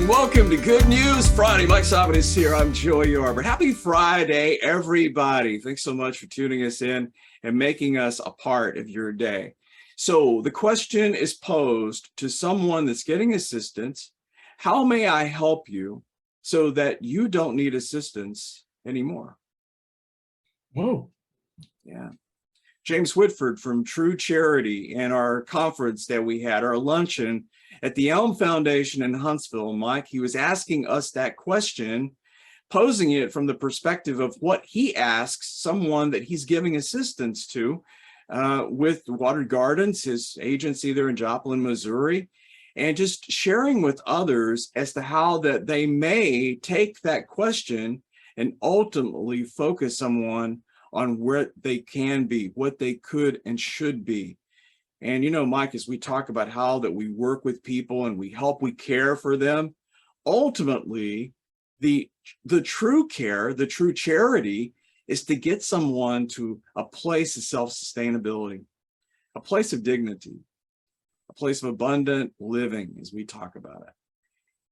welcome to Good News Friday. Mike Simon is here. I'm Joey Yarber. Happy Friday, everybody. Thanks so much for tuning us in and making us a part of your day. So the question is posed to someone that's getting assistance. How may I help you so that you don't need assistance anymore? Whoa. Yeah. James Whitford from True Charity and our conference that we had, our luncheon at the Elm Foundation in Huntsville, Mike, he was asking us that question, posing it from the perspective of what he asks someone that he's giving assistance to with Water Gardens, his agency there in Joplin, Missouri, and just sharing with others as to how that they may take that question and ultimately focus someone on where they can be, what they could and should be. And, you know, Mike, as we talk about how that we work with people and we help, we care for them, ultimately, the true care, the true charity is to get someone to a place of self-sustainability, a place of dignity, a place of abundant living as we talk about it.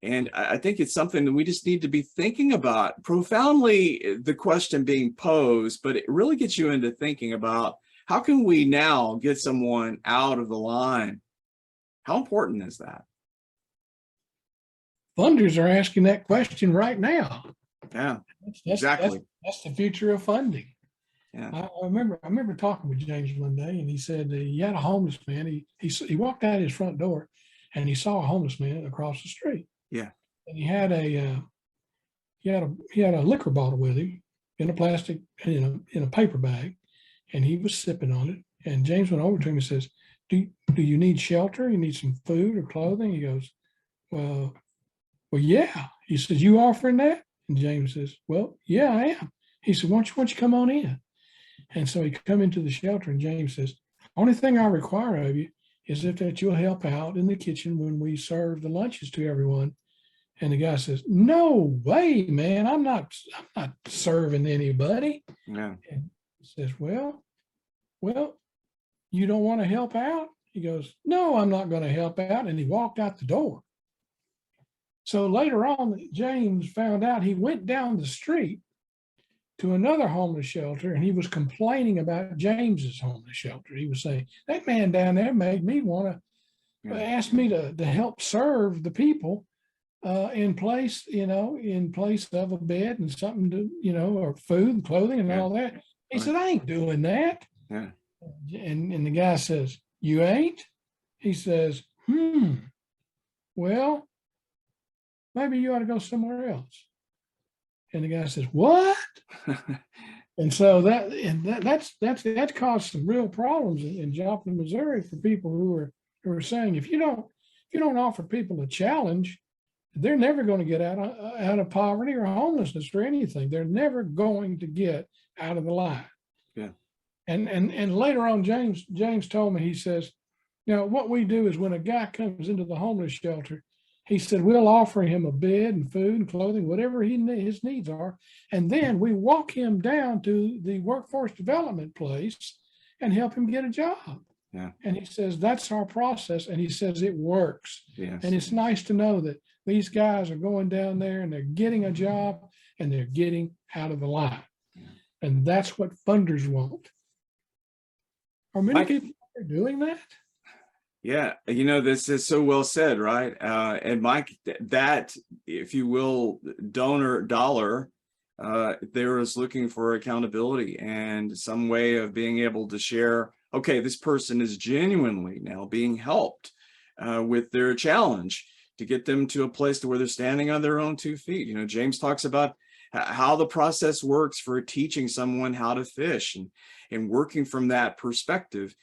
And I think it's something that we just need to be thinking about profoundly, the question being posed, but it really gets you into thinking about how can we now get someone out of the line? How important is that? Funders are asking that question right now. Yeah, exactly. That's the future of funding. Yeah. I remember talking with James one day, and he said he had a homeless man. He walked out his front door, and he saw a homeless man across the street. Yeah. And he had a liquor bottle with him in a plastic, in a paper bag, and he was sipping on it. And James went over to him and says, do you need shelter? You need some food or clothing? He goes, well, yeah. He says, you offering that? And James says, well, yeah, I am. He said, why don't you come on in? And so he come into the shelter, and James says, only thing I require of you is that you'll help out in the kitchen when we serve the lunches to everyone. And the guy says, no way, man, I'm not serving anybody. Yeah. And he says, well, you don't want to help out? He goes, no, I'm not going to help out. And he walked out the door. So later on, James found out he went down the street to another homeless shelter, and he was complaining about James's homeless shelter. He was saying, that man down there made me want to ask me to help serve the people in place of a bed and something to, or food and clothing and all that. He said, I ain't doing that. Yeah. And the guy says, you ain't? He says, well, maybe you ought to go somewhere else. And the guy says, what? And so that's caused some real problems in Joplin, Missouri, for people who are saying, if you don't offer people a challenge, they're never going to get out of poverty or homelessness or anything. They're never going to get out of the line. Yeah. And later on, James told me, he says, what we do is when a guy comes into the homeless shelter, he said, we'll offer him a bed and food and clothing, whatever his needs are. And then we walk him down to the workforce development place and help him get a job. Yeah. And he says, that's our process. And he says, it works. Yes. And it's nice to know that these guys are going down there and they're getting a job and they're getting out of the line. Yeah. And that's what funders want. Are many people doing that? Yeah, this is so well said, right? And Mike, that, if you will, donor dollar, there is looking for accountability and some way of being able to share, okay, this person is genuinely now being helped with their challenge to get them to a place to where they're standing on their own 2 feet. James talks about how the process works for teaching someone how to fish and working from that perspective.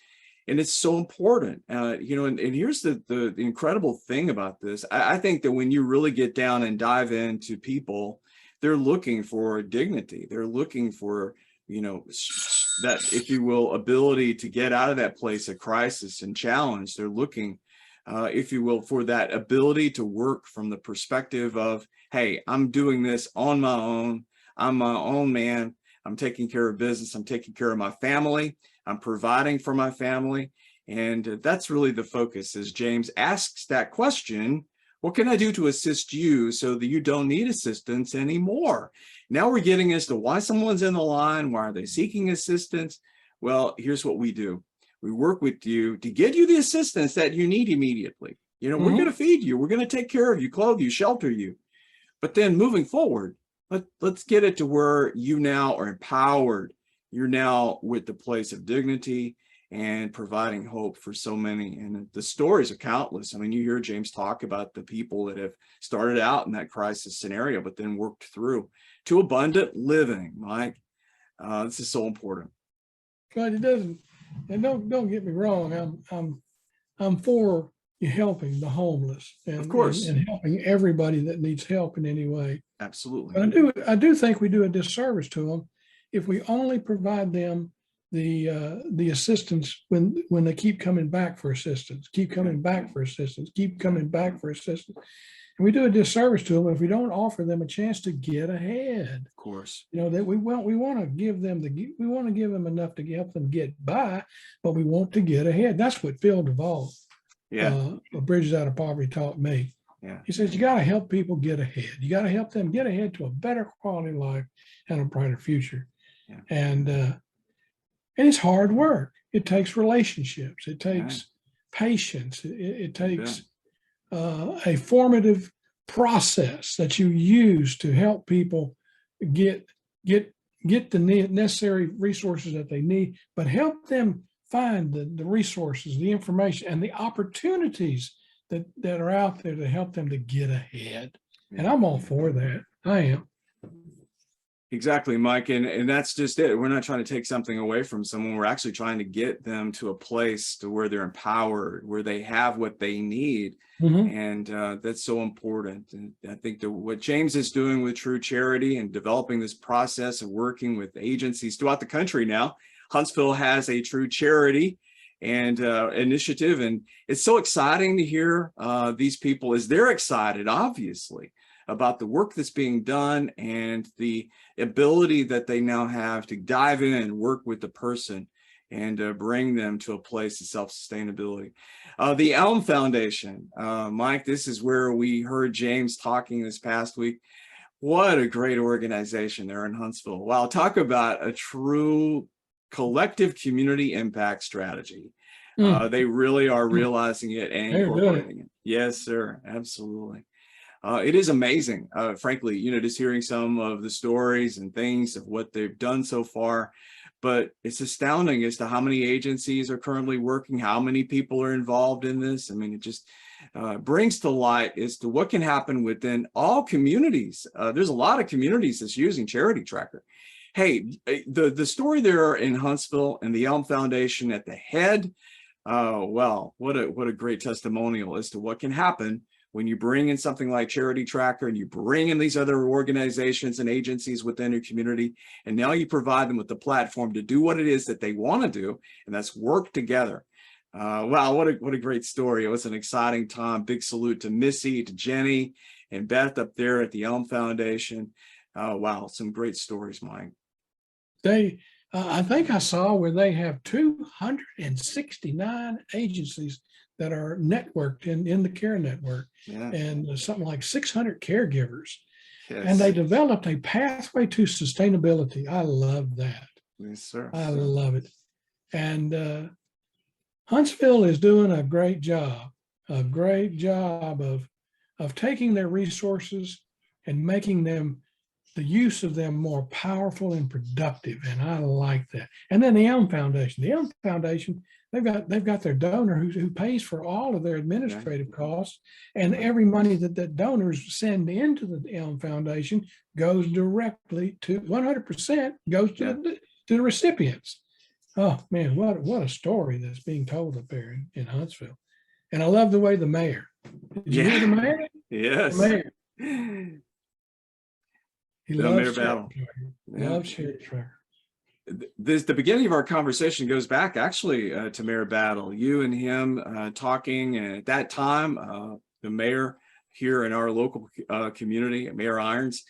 And it's so important, and here's the incredible thing about this. I think that when you really get down and dive into people, they're looking for dignity. They're looking for, that, if you will, ability to get out of that place of crisis and challenge. They're looking, if you will, for that ability to work from the perspective of, hey, I'm doing this on my own. I'm my own man. I'm taking care of business. I'm taking care of my family. I'm providing for my family. And that's really the focus, as James asks that question, What can I do to assist you so that you don't need assistance anymore? Now we're getting as to why someone's in the line. Why are they seeking assistance? Well, here's what we do. We work with you to get you the assistance that you need immediately. You know, we're going to feed you. We're going to take care of you, clothe you, shelter you. But then moving forward, let's get it to where you now are empowered. You're now with the place of dignity and providing hope for so many. And the stories are countless. I mean, you hear James talk about the people that have started out in that crisis scenario, but then worked through to abundant living. Mike, this is so important. But it doesn't, and don't get me wrong, I'm for you helping the homeless and, Of course. and helping everybody that needs help in any way. Absolutely. But I do think we do a disservice to them if we only provide them the assistance when they keep coming back for assistance, keep coming back for assistance, keep coming back for assistance. And we do a disservice to them if we don't offer them a chance to get ahead. Of course. You know, that we want to give them enough to help them get by, but we want to get ahead. That's what Phil Duvall, Bridges Out of Poverty, taught me. Yeah. He says, you got to help people get ahead. You got to help them get ahead to a better quality life and a brighter future. Yeah. And it's hard work. It takes relationships. It takes patience. It takes a formative process that you use to help people get the necessary resources that they need, but help them find the resources, the information, and the opportunities that are out there to help them to get ahead. And I'm all for that. I am. Exactly, Mike. And that's just it. We're not trying to take something away from someone. We're actually trying to get them to a place to where they're empowered, where they have what they need. And that's so important. And I think that what James is doing with True Charity and developing this process of working with agencies throughout the country now, Huntsville has a True Charity and initiative. And it's so exciting to hear these people as they're excited, obviously, about the work that's being done and the ability that they now have to dive in and work with the person and bring them to a place of self-sustainability. The Elm Foundation, Mike, this is where we heard James talking this past week. What a great organization there in Huntsville. Wow, talk about a true collective community impact strategy. They really are realizing it and incorporating it. Yes, sir, absolutely. It is amazing, frankly, you know, just hearing some of the stories and things of what they've done so far. But it's astounding as to how many agencies are currently working, how many people are involved in this. I mean, it just brings to light as to what can happen within all communities. There's a lot of communities that's using CharityTracker. Hey, the story there in Huntsville and the Elm Foundation at the head, well, what a great testimonial as to what can happen when you bring in something like CharityTracker and you bring in these other organizations and agencies within your community, and now you provide them with the platform to do what it is that they want to do, and that's work together. Wow, what a great story. It was an exciting time. Big salute to Missy, to Jenny, and Beth up there at the Elm Foundation. Wow, some great stories, Mike. I think I saw where they have 269 agencies that are networked in the care network, and something like 600 caregivers. Yes. And they developed a pathway to sustainability. I love that. Yes, sir. I love it. And Huntsville is doing a great job of taking their resources and making them, the use of them, more powerful and productive. And I like that. And then the Elm Foundation. The Elm Foundation, they've got their donor who pays for all of their administrative costs, and every money that donors send into the Elm Foundation goes directly to 100% goes to the recipients. Oh man, what a story that's being told up there in Huntsville. And I love the way the mayor. Did you hear the mayor? Yes. The mayor. He loves CharityTracker. The beginning of our conversation goes back actually to Mayor Battle. You and him talking, and at that time, the mayor here in our local community, Mayor Irons,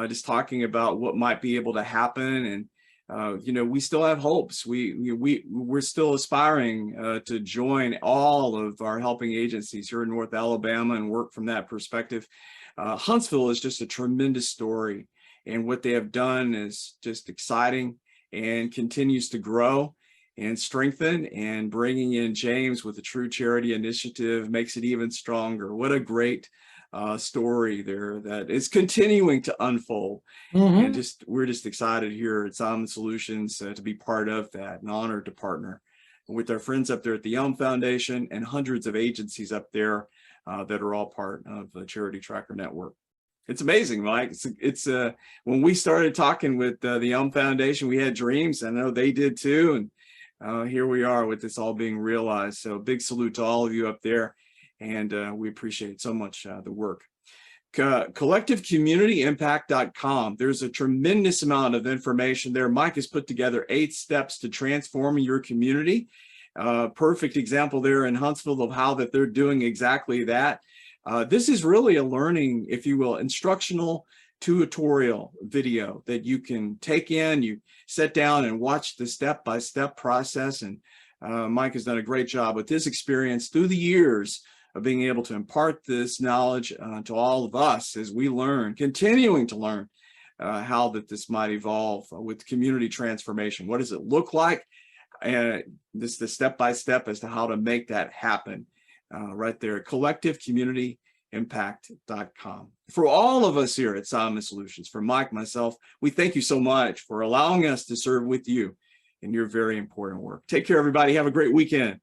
just talking about what might be able to happen. And we still have hopes. We're still aspiring to join all of our helping agencies here in North Alabama and work from that perspective. Huntsville is just a tremendous story, and what they have done is just exciting and continues to grow and strengthen, and bringing in James with the True Charity Initiative makes it even stronger. What a great story there that is continuing to unfold. And we're just excited here at Simon Solutions to be part of that, and honored to partner with our friends up there at the Elm Foundation and hundreds of agencies up there that are all part of the CharityTracker network. It's amazing, Mike. It's when we started talking with the Elm Foundation, we had dreams. I know they did too, and here we are with this all being realized. So big salute to all of you up there, and we appreciate so much the work. CollectiveCommunityImpact.com. There's a tremendous amount of information there. Mike has put together 8 steps to transforming your community. Perfect example there in Huntsville of how that they're doing exactly that. This is really a learning, if you will, instructional tutorial video that you can take in. You sit down and watch the step-by-step process. And Mike has done a great job with his experience through the years of being able to impart this knowledge to all of us as we learn, continuing to learn how that this might evolve with community transformation. What does it look like? This the step-by-step as to how to make that happen right there. CollectiveCommunityImpact.com. For all of us here at Simon Solutions, for Mike, myself, we thank you so much for allowing us to serve with you in your very important work. Take care, everybody. Have a great weekend.